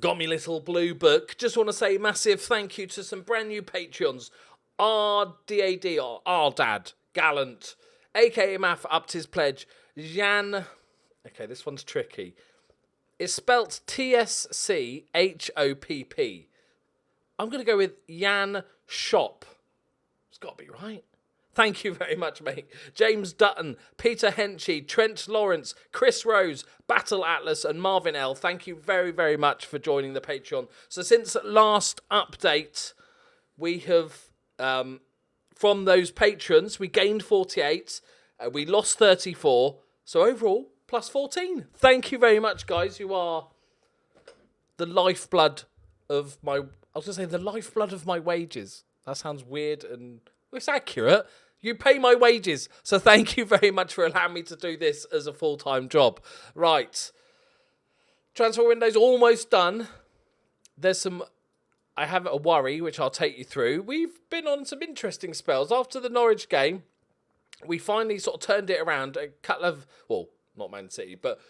got me little blue book. Just want to say massive thank you to some brand new Patreons. RDAD, or RDAD, Gallant, aka Math upped his pledge. Jan, okay, this one's tricky. It's spelt TSCHOPP. I'm going to go with Jan Shop. It's got to be right. Thank you very much, mate. James Dutton, Peter Henchy, Trent Lawrence, Chris Rose, Battle Atlas, and Marvin L. Thank you very, very much for joining the Patreon. So since last update, we have, from those patrons, we gained 48, we lost 34. So overall, plus 14. Thank you very much, guys. You are the lifeblood of my... I was going to say the lifeblood of my wages. That sounds weird and it's accurate. You pay my wages. So thank you very much for allowing me to do this as a full-time job. Right. Transfer window's almost done. There's some... I have a worry, which I'll take you through. We've been on some interesting spells. After the Norwich game, we finally sort of turned it around. A couple of... Well, not Man City, but...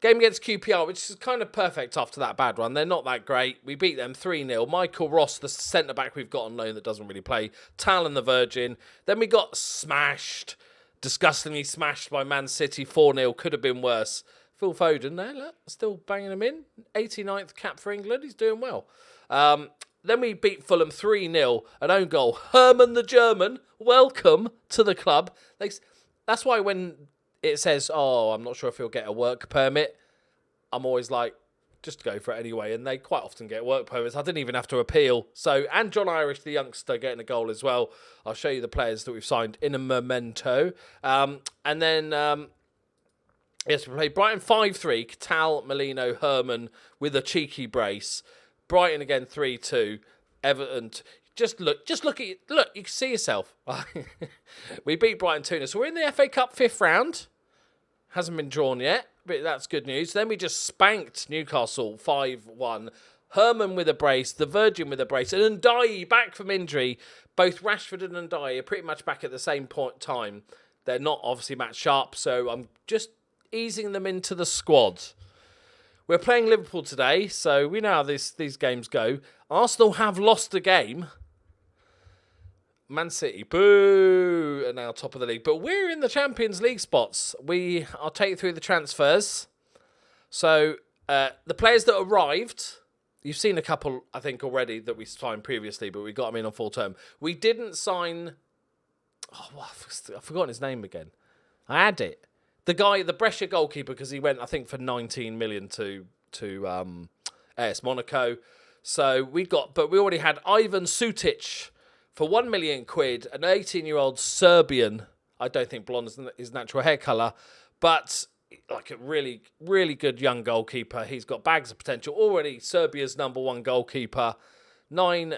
Game against QPR, which is kind of perfect after that bad one. They're not that great. We beat them 3-0. Michael Ross, the centre-back we've got on loan that doesn't really play. Talon the Virgin. Then we got smashed. Disgustingly smashed by Man City 4-0. Could have been worse. Phil Foden there, look, still banging him in. 89th cap for England. He's doing well. Then we beat Fulham 3-0. An own goal. Herman the German. Welcome to the club. That's why when... it says, oh, I'm not sure if he'll get a work permit. I'm always like, just go for it anyway. And they quite often get work permits. I didn't even have to appeal. So, and John Irish, the youngster, getting a goal as well. I'll show you the players that we've signed in a memento. And then, yes, we played Brighton 5-3. Catal, Molino, Herman with a cheeky brace. Brighton again 3-2. Everton... Just look at it. Look, you can see yourself. We beat Brighton 2-0. So we're in the FA Cup 5th round. Hasn't been drawn yet, but that's good news. Then we just spanked Newcastle 5-1. Herman with a brace, the Virgin with a brace, and Ndiaye back from injury. Both Rashford and Ndiaye are pretty much back at the same point time. They're not obviously match sharp, so I'm just easing them into the squad. We're playing Liverpool today, so we know how these games go. Arsenal have lost a game. Man City, boo, are now top of the league. But we're in the Champions League spots. I'll take you through the transfers. So, the players that arrived, you've seen a couple, I think, already that we signed previously, but we got them in on full term. We didn't sign... Oh, I've forgotten his name again. I had it. The guy, the Brescia goalkeeper, because he went, I think, for 19 million to AS Monaco. So, but we already had Ivan Sutic for 1 million quid, an 18-year-old Serbian. I don't think blonde is his natural hair colour, but like a really, really good young goalkeeper. He's got bags of potential. Already Serbia's #1 goalkeeper. 9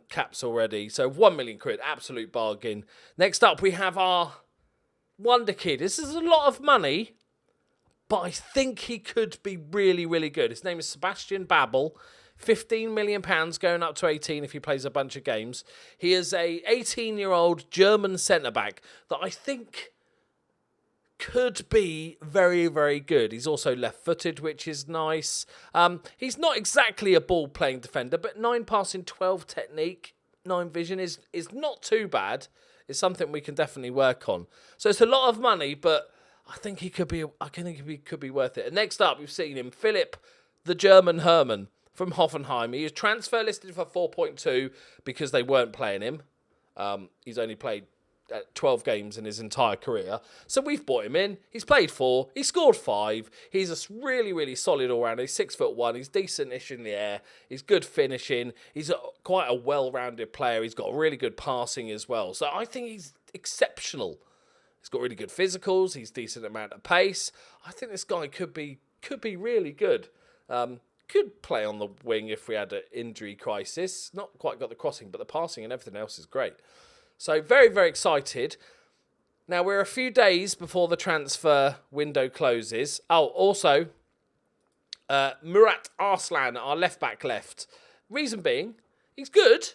caps already. So 1 million quid, absolute bargain. Next up, we have our wonder kid. This is a lot of money, but I think he could be really, really good. His name is Sebastian Babel. £15 million going up to 18 if he plays a bunch of games. He is a 18-year-old German centre-back that I think could be very, very good. He's also left-footed, which is nice. He's not exactly a ball-playing defender, but 9 passing, 12 technique, 9 vision is not too bad. It's something we can definitely work on. So it's a lot of money, but I think he could be worth it. And next up, we've seen him, Philip, the German Herman from Hoffenheim. He was transfer listed for 4.2 because they weren't playing him. He's only played 12 games in his entire career. So we've bought him in. He's played 4. He scored 5. He's a really, really solid all-rounder. He's 6'1". He's decent-ish in the air. He's good finishing. He's quite a well-rounded player. He's got really good passing as well. So I think he's exceptional. He's got really good physicals. He's decent amount of pace. I think this guy could be really good. Could play on the wing if we had an injury crisis. Not quite got the crossing, but the passing and everything else is great. So very, very excited. Now, we're a few days before the transfer window closes. Oh, also, Murat Arslan, our left-back left. Reason being, he's good,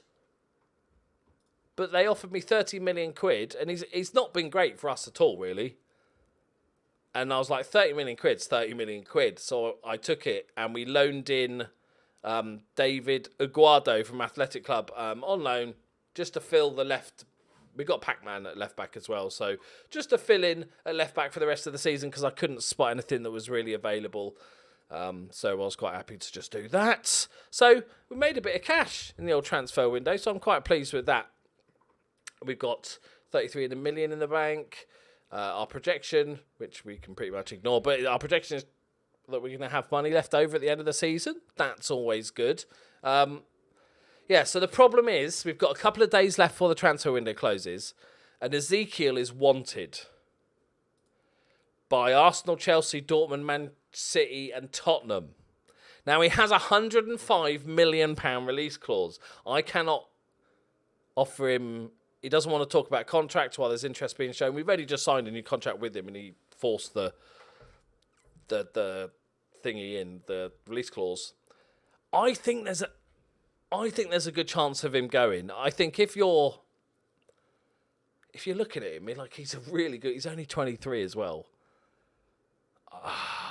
but they offered me 30 million quid, and he's not been great for us at all, really. And I was like, 30 million quid's 30 million quid. So I took it, and we loaned in David Aguado from Athletic Club on loan, just to fill the left. We've got Pac-Man at left back as well, so just to fill in at left back for the rest of the season because I couldn't spot anything that was really available. So I was quite happy to just do that. So we made a bit of cash in the old transfer window, so I'm quite pleased with that. We've got 33 million in the bank. Our projection, which we can pretty much ignore, but our projection is that we're going to have money left over at the end of the season. That's always good. Yeah, so the problem is we've got a couple of days left before the transfer window closes, and Ezekiel is wanted by Arsenal, Chelsea, Dortmund, Man City and Tottenham. Now, he has a £105 million release clause. I cannot offer him... He doesn't want to talk about contract while there's interest being shown. We've already just signed a new contract with him, and he forced the thingy in, the release clause. I think there's a good chance of him going. I think if you're looking at him, like he's a really good... He's only 23 as well.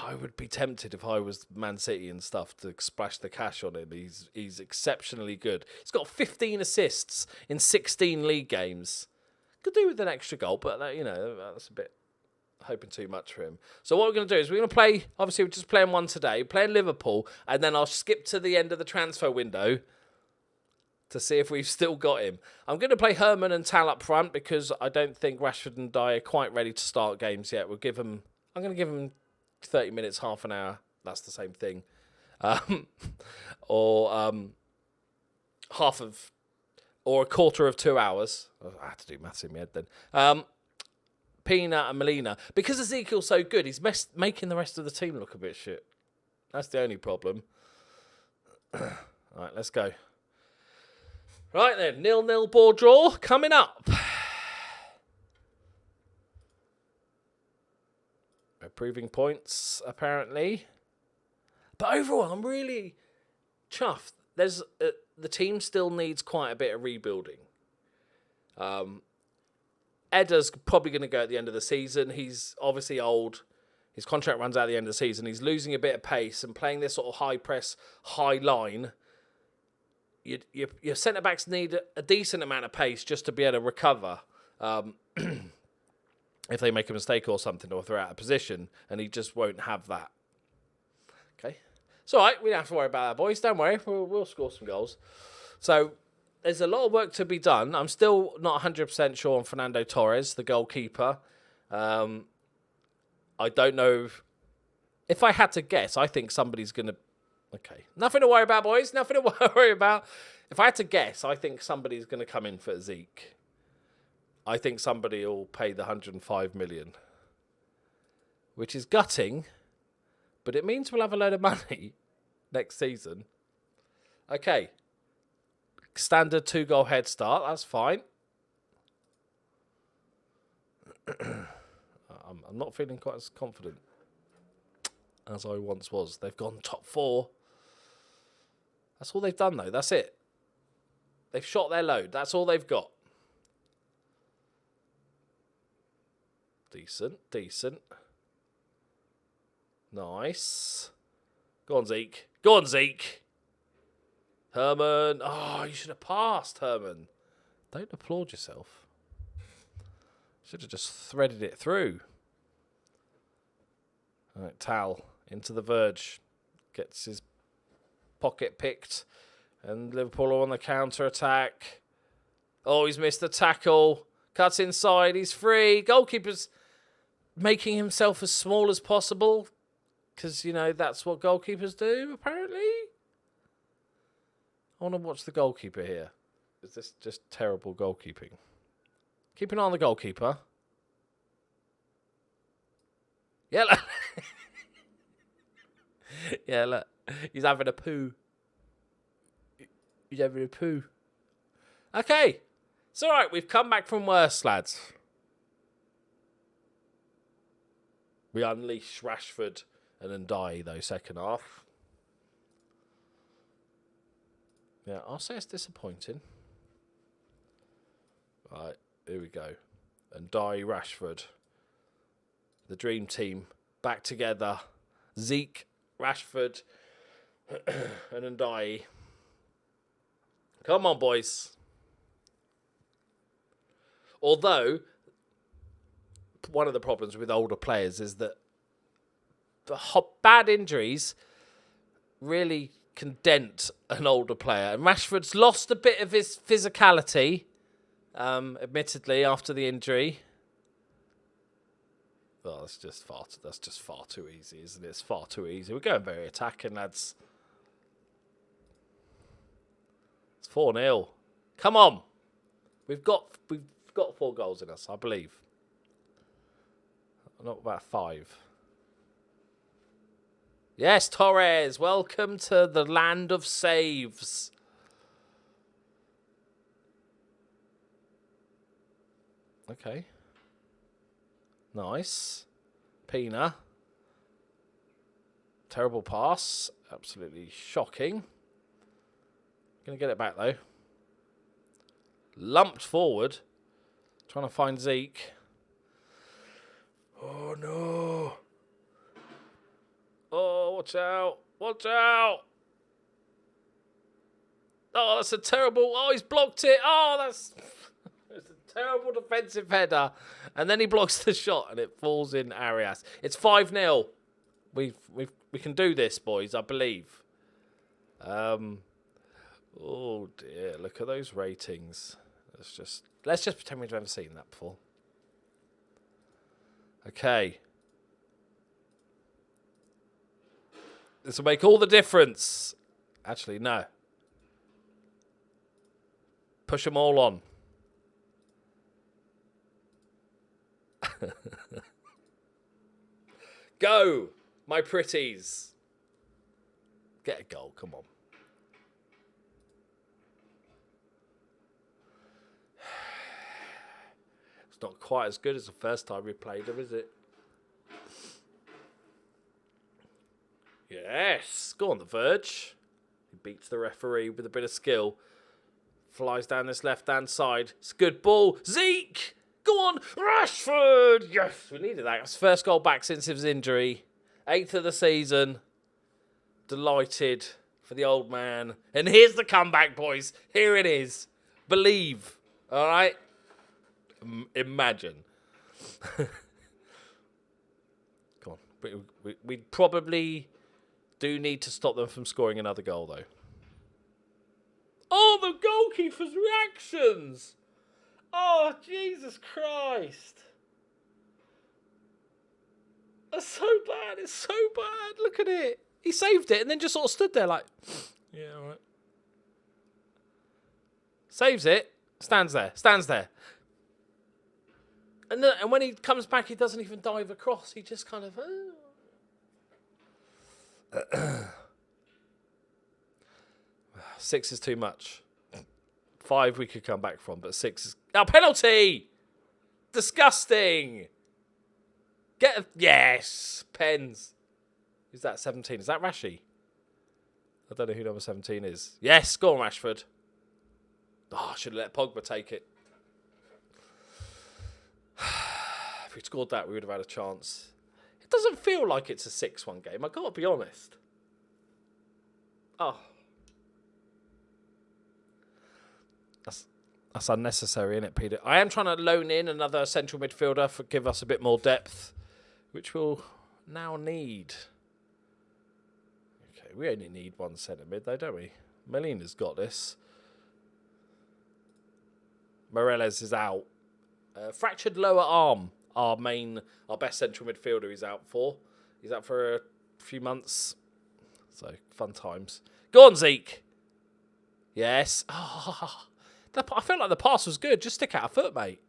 I would be tempted if I was Man City and stuff to splash the cash on him. He's exceptionally good. He's got 15 assists in 16 league games. Could do with an extra goal, but that's a bit hoping too much for him. So what we're going to do is we're going to play, obviously we're just playing one today, playing Liverpool, and then I'll skip to the end of the transfer window to see if we've still got him. I'm going to play Herman and Tal up front because I don't think Rashford and Dyer are quite ready to start games yet. I'm going to give them 30 minutes, half an hour. That's the same thing. Or a quarter of 2 hours. I had to do maths in my head then. Pina and Molina. Because Ezekiel's so good, he's making the rest of the team look a bit shit. That's the only problem. Right, let's go. Right then, 0-0 board draw coming up. Improving points, apparently. But overall, I'm really chuffed. The team still needs quite a bit of rebuilding. Edda's probably going to go at the end of the season. He's obviously old. His contract runs out at the end of the season. He's losing a bit of pace and playing this sort of high press, high line. Your centre-backs need a decent amount of pace just to be able to recover. If they make a mistake or something, or if they're out of position, and he just won't have that. Okay. It's all right. We don't have to worry about that, boys. Don't worry. We'll score some goals. So there's a lot of work to be done. I'm still not 100% sure on Fernando Torres, the goalkeeper. I don't know. If I had to guess, I think somebody's going to... Okay. Nothing to worry about, boys. Nothing to worry about. If I had to guess, I think somebody's going to come in for Zeke. I think somebody will pay the 105 million, which is gutting, but it means we'll have a load of money next season. Okay. Standard 2-goal head start. That's fine. I'm not feeling quite as confident as I once was. They've gone top 4. That's all they've done, though. That's it. They've shot their load. That's all they've got. Decent. Nice. Go on, Zeke. Herman. Oh, you should have passed, Herman. Don't applaud yourself. Should have just threaded it through. All right, Tal into the verge. Gets his pocket picked. And Liverpool are on the counter-attack. Oh, he's missed the tackle. Cuts inside. He's free. Goalkeeper's making himself as small as possible. Because, that's what goalkeepers do, apparently. I want to watch the goalkeeper here. Is this just terrible goalkeeping? Keep an eye on the goalkeeper. Yeah, look. Yeah, look. He's having a poo. Okay. It's all right. We've come back from worse, lads. We unleash Rashford and Ndiaye, though, second half. Yeah, I'll say it's disappointing. Right, here we go. Ndiaye, Rashford. The dream team back together. Zeke, Rashford, And Ndai. Come on, boys. Although, one of the problems with older players is that the bad injuries really can dent an older player. And Rashford's lost a bit of his physicality, admittedly, after the injury. Well, that's just far too easy, isn't it? It's far too easy. We're going very attacking, lads. It's 4-0. Come on. We've got 4 goals in us, I believe. Not about 5. Yes, Torres. Welcome to the land of saves. Okay. Nice. Pina. Terrible pass. Absolutely shocking. Gonna get it back though. Lumped forward. Trying to find Zeke. Oh no. Oh, watch out. Watch out. Oh, that's a terrible... Oh, he's blocked it. Oh, that's... It's a terrible defensive header. And then he blocks the shot and it falls in Arias. It's 5-0. We can do this, boys, I believe. Oh, dear. Look at those ratings. Let's just pretend we've never seen that before. Okay. This will make all the difference. Actually, no. Push them all on. Go, my pretties. Get a goal, come on. It's not quite as good as the first time we played them, is it? Yes, go on the verge. He beats the referee with a bit of skill. Flies down this left-hand side. It's a good ball. Zeke! Go on, Rashford! Yes, we needed that. It's first goal back since his injury. 8th of the season. Delighted for the old man. And here's the comeback, boys. Here it is. Believe. All right? Imagine. Come on. We probably do need to stop them from scoring another goal, though. Oh, the goalkeeper's reactions! Oh, Jesus Christ. That's so bad. It's so bad. Look at it. He saved it and then just sort of stood there like, yeah, all right. Saves it. Stands there. And when he comes back, he doesn't even dive across. He just kind of... 6 is too much. 5 we could come back from, but 6 is... Oh, penalty! Disgusting! Yes! Pens. Who's that, 17? Is that Rashi? I don't know who number 17 is. Yes, go on, Rashford. Oh, I should have let Pogba take it. If we'd scored that, we would have had a chance. It doesn't feel like it's a 6-1 game. I've got to be honest. Oh. That's unnecessary, isn't it, Peter? I am trying to loan in another central midfielder to give us a bit more depth, which we'll now need. Okay, we only need 1 centre mid, though, don't we? Molina's got this. Moreles is out. Fractured lower arm. Our best central midfielder he's out for. He's out for a few months. So, fun times. Go on, Zeke. Yes. Oh, I felt like the pass was good. Just stick out a foot, mate.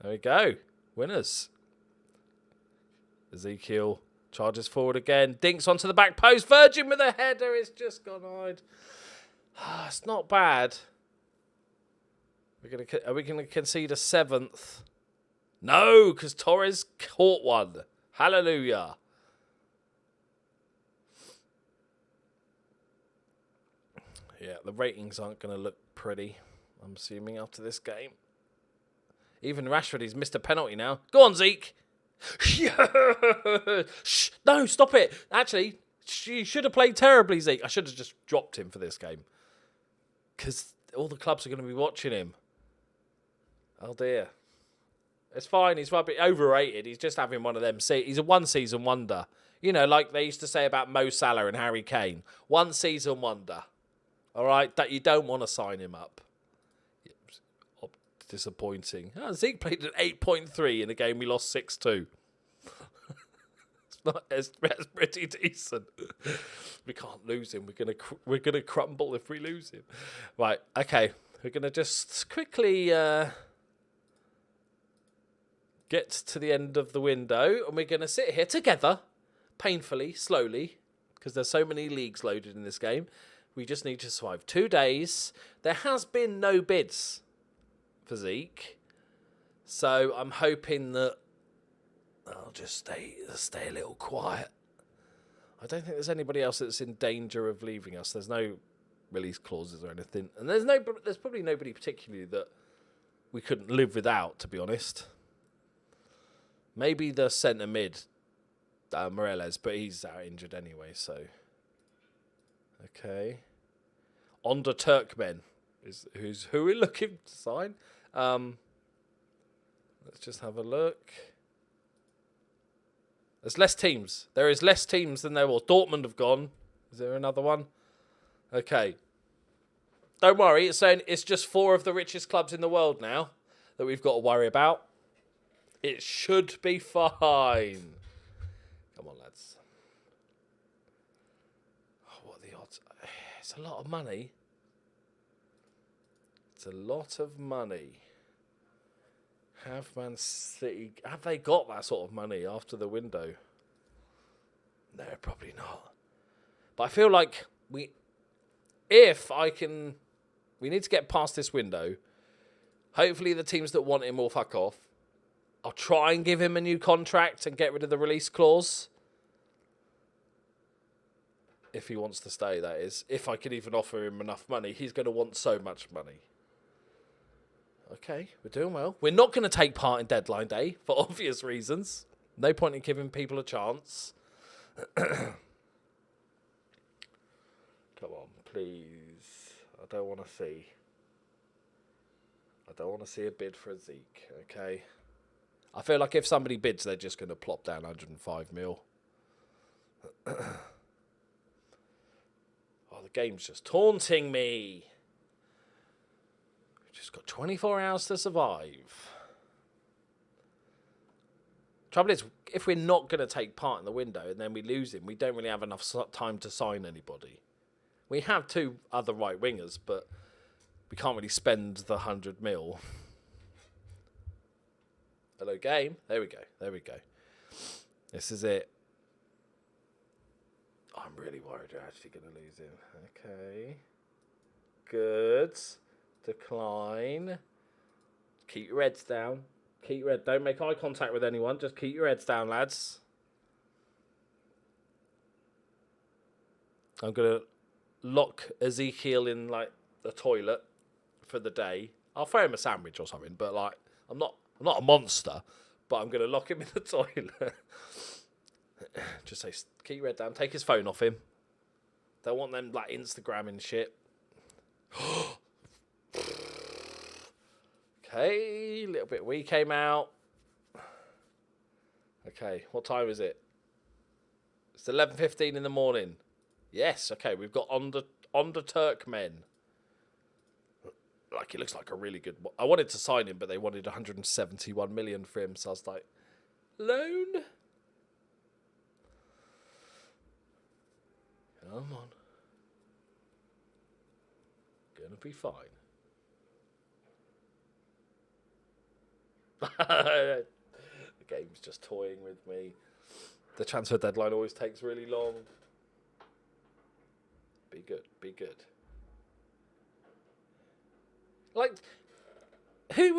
There we go. Winners. Ezekiel charges forward again. Dinks onto the back post. Virgin with a header. It's just gone wide. It's not bad. Are we going to concede a 7th? No, because Torres caught one. Hallelujah. Yeah, the ratings aren't going to look pretty, I'm assuming, after this game. Even Rashford, he's missed a penalty now. Go on, Zeke. Shh, no, stop it. Actually, You should have played terribly, Zeke. I should have just dropped him for this game. Because all the clubs are going to be watching him. Oh, dear. It's fine. He's overrated. He's just having one of them. He's a one-season wonder. You know, like they used to say about Mo Salah and Harry Kane. One-season wonder. All right? That you don't want to sign him up. Disappointing. Oh, Zeke played an 8.3 in a game we lost 6-2. It's pretty decent. We can't lose him. We're gonna crumble if we lose him. Right. Okay. We're gonna just quickly get to the end of the window, and we're gonna sit here together, painfully, slowly, because there's so many leagues loaded in this game. We just need to survive 2 days. There has been no bids for Zeke, so I'm hoping that I'll just stay a little quiet. I don't think there's anybody else that's in danger of leaving us. There's no release clauses or anything, and there's probably nobody particularly that we couldn't live without, to be honest. Maybe the centre mid, Morales, but he's out injured anyway. So okay, Onda Turkmen is who we're looking to sign. Let's just have a look. There's less teams. There is less teams than there was. Dortmund have gone. Is there another one? Okay. Don't worry. It's saying it's just 4 of the richest clubs in the world now that we've got to worry about. It should be fine. Come on, lads. Oh, what are the odds? It's a lot of money. It's a lot of money. Have Man City... Have they got that sort of money after the window? No, probably not. But I feel like we need to get past this window. Hopefully the teams that want him will fuck off. I'll try and give him a new contract and get rid of the release clause. If he wants to stay, that is. If I can even offer him enough money. He's going to want so much money. Okay, we're doing well. We're not going to take part in deadline day for obvious reasons. No point in giving people a chance. Come on, please. I don't want to see. I don't want to see a bid for a Zeke, okay? I feel like if somebody bids, they're just going to plop down 105 mil. Oh, the game's just taunting me. Just got 24 hours to survive. Trouble is, if we're not going to take part in the window and then we lose him, we don't really have enough time to sign anybody. We have 2 other right wingers, but we can't really spend the 100 mil. Hello, game. There we go. There we go. This is it. I'm really worried we're actually going to lose him. Okay. Good. Decline. Keep your heads down. Don't make eye contact with anyone. Just keep your heads down, lads. I'm going to lock Ezekiel in, like, the toilet for the day. I'll throw him a sandwich or something, but, like, I'm not a monster, but I'm going to lock him in the toilet. Just say, keep your head down. Take his phone off him. Don't want them, like, Instagramming shit. Okay, a little bit we came out. Okay, what time is it? It's 11:15 in the morning. Yes, okay, we've got Onda Turkmen. Like, he looks like a really good... I wanted to sign him, but they wanted 171 million for him, so I was like, loan? Come on. Gonna be fine. The game's just toying with me. The transfer deadline always takes really long. Be good. Be good. Like, who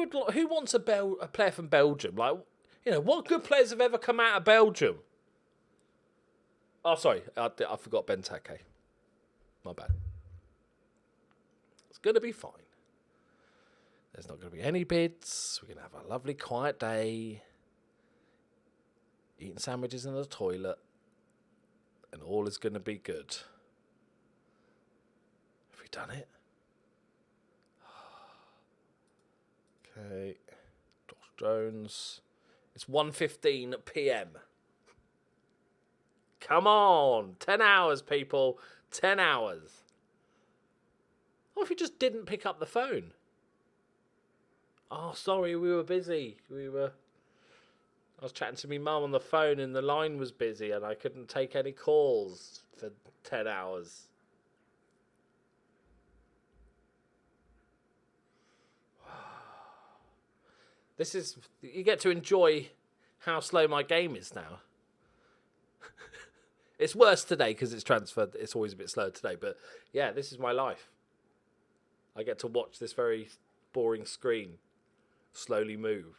wants a player from Belgium? Like, you know, what good players have ever come out of Belgium? Oh, sorry, I forgot Benteke. My bad. It's gonna be fine. There's not going to be any bids. We're going to have a lovely quiet day. Eating sandwiches in the toilet. and all is going to be good. Have we done it? Okay. Josh Jones. It's 1:15 p.m. Come on. 10 hours, people. 10 hours. What if you just didn't pick up the phone? Oh, sorry, we were busy. I was chatting to my mum on the phone and the line was busy and I couldn't take any calls for 10 hours. This is... You get to enjoy how slow my game is now. It's worse today because it's transferred. It's always a bit slower today. But yeah, this is my life. I get to watch this very boring screen slowly move.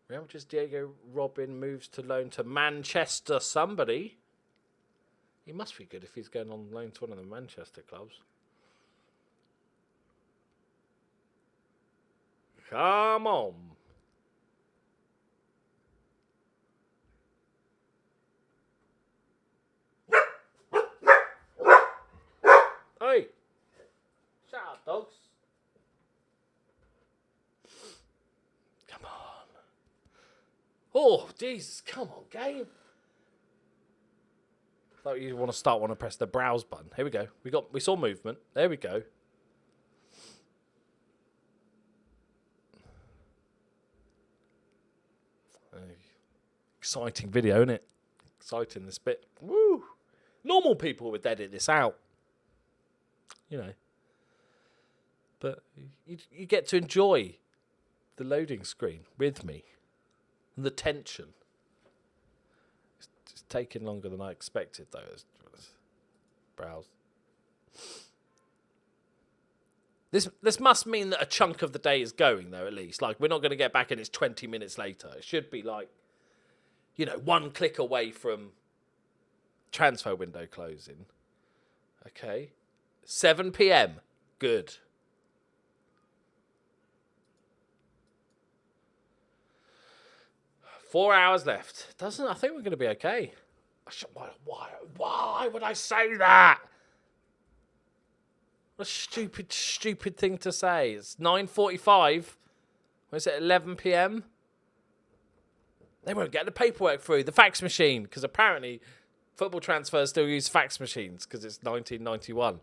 Real Madrid's Diego Robin moves to loan to Manchester somebody. He must be good if he's going on loan to one of the Manchester clubs. Come on. Hey. Shut up, dogs. Come on. Oh, Jesus. Come on, game. I thought you want to press the browse button. Here we go. We saw movement. There we go. Exciting video, isn't it? Exciting, this bit. Woo! Normal people would edit this out. You know. But you get to enjoy the loading screen with me. And the tension. It's taking longer than I expected, though. Browse. This must mean that a chunk of the day is going, though, at least. Like, we're not going to get back and it's 20 minutes later. It should be like, you know, one click away from transfer window closing. Okay. 7 p.m. Good. Four hours left. I think we're going to be okay. Why would I say that? What a stupid thing to say. It's 9:45. When is it, 11 p.m? They won't get the paperwork through, the fax machine, because apparently football transfers still use fax machines because it's 1991. Have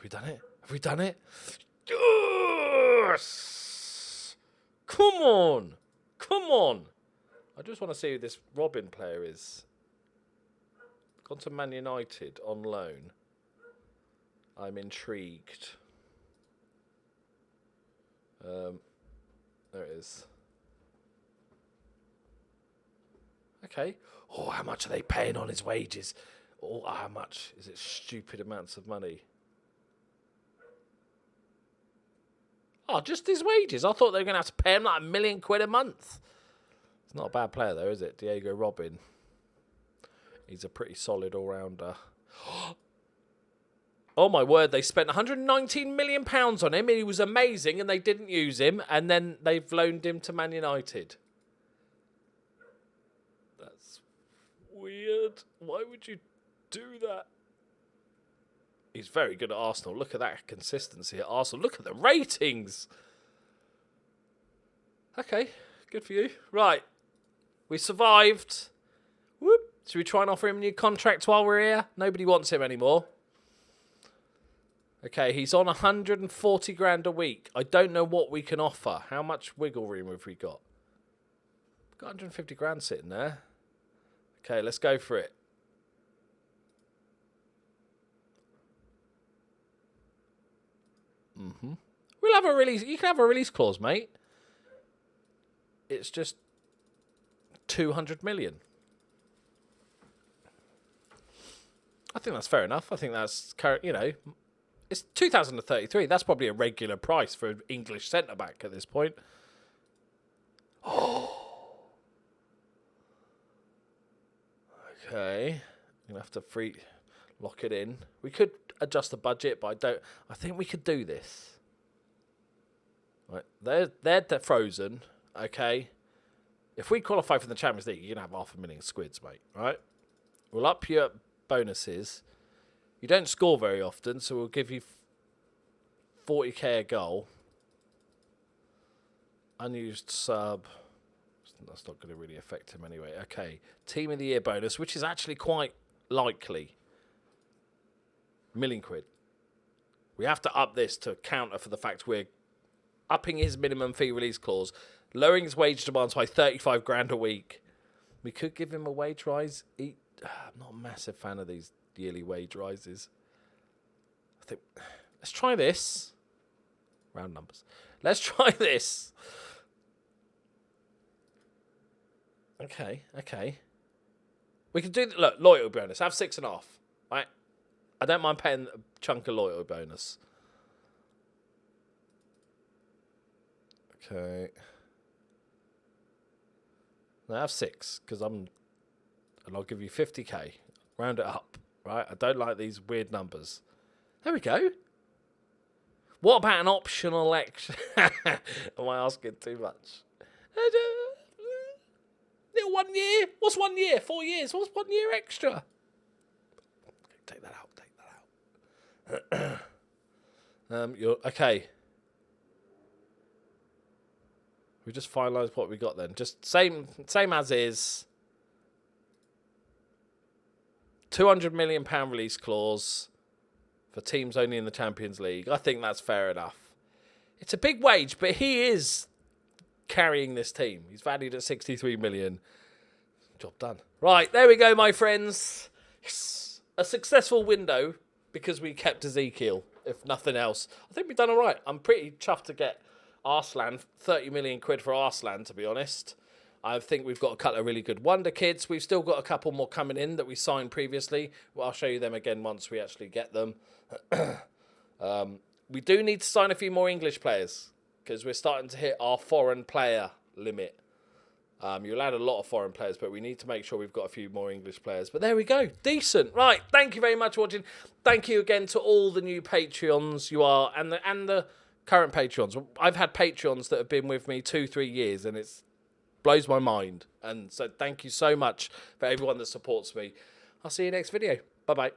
we done it? Have we done it? Yes! Come on! Come on! I just want to see who this Robin player is. Gone to Man United on loan. I'm intrigued. There it is. Okay. Oh, how much are they paying on his wages? Oh, how much? Is it stupid amounts of money? Oh, just his wages. I thought they were going to have to pay him like £1 million a month. It's not a bad player, though, is it? Diego Robin. He's a pretty solid all-rounder. Oh, my word. They spent £119 million on him. He was amazing, and they didn't use him. And then they've loaned him to Man United. That's weird. Why would you do that? He's very good at Arsenal. Look at that consistency at Arsenal. Look at the ratings. Okay, good for you. Right, we survived. Whoop. Should we try and offer him a new contract while we're here? Nobody wants him anymore. Okay, he's on 140 grand a week. I don't know what we can offer. How much wiggle room have we got? We've got 150 grand sitting there. Okay, let's go for it. We'll have a release. You can have a release clause, mate. It's just 200 million. I think that's fair enough. I think that's, you know, it's 2033. That's probably a regular price for an English centre back at this point. Oh. Okay. I'm gonna have to lock it in. We could adjust the budget, but I think we could do this. Right, they're frozen. okay? If we qualify for the Champions League, you're going to have 500,000 squids, mate, right? We'll up your bonuses. You don't score very often, so we'll give you 40k a goal. Unused sub. That's not going to really affect him anyway. Okay, Team of the Year bonus, which is actually quite likely. £1,000,000. We have to up this to counter for the fact we're upping his minimum fee release clause, lowering his wage demands by 35 grand a week. We could give him a wage rise. I'm not a massive fan of these yearly wage rises. I think let's try this. Round numbers. Let's try this. Okay. We can do look, loyalty bonus. Have 6.5. Right? I don't mind paying a chunk of loyalty bonus. Okay. Now have 6 because and I'll give you 50k. Round it up, right? I don't like these weird numbers. There we go. What about an optional extra? Am I asking too much? Little 1 year. What's 1 year? 4 years. What's 1 year extra? Take that out. You're okay. We just finalised what we got then. Just same as is. £200 million release clause for teams only in the Champions League. I think that's fair enough. It's a big wage, but he is carrying this team. He's valued at 63 million. Job done. Right, there we go, my friends. Yes. A successful window because we kept Ezekiel, if nothing else. I think we've done all right. I'm pretty chuffed to get Arslan, 30 million quid for Arslan, to be honest. I think we've got a couple of really good wonder kids. We've still got a couple more coming in that we signed previously. Well, I'll show you them again once we actually get them. We do need to sign a few more English players because we're starting to hit our foreign player limit. You're allowed a lot of foreign players, but we need to make sure we've got a few more English players. But there we go. Decent. Right. Thank you very much for watching. Thank you again to all the new Patreons you are and the current Patreons. I've had Patreons that have been with me 2-3 years, and it's blows my mind. And so thank you so much for everyone that supports me. I'll see you next video. Bye-bye.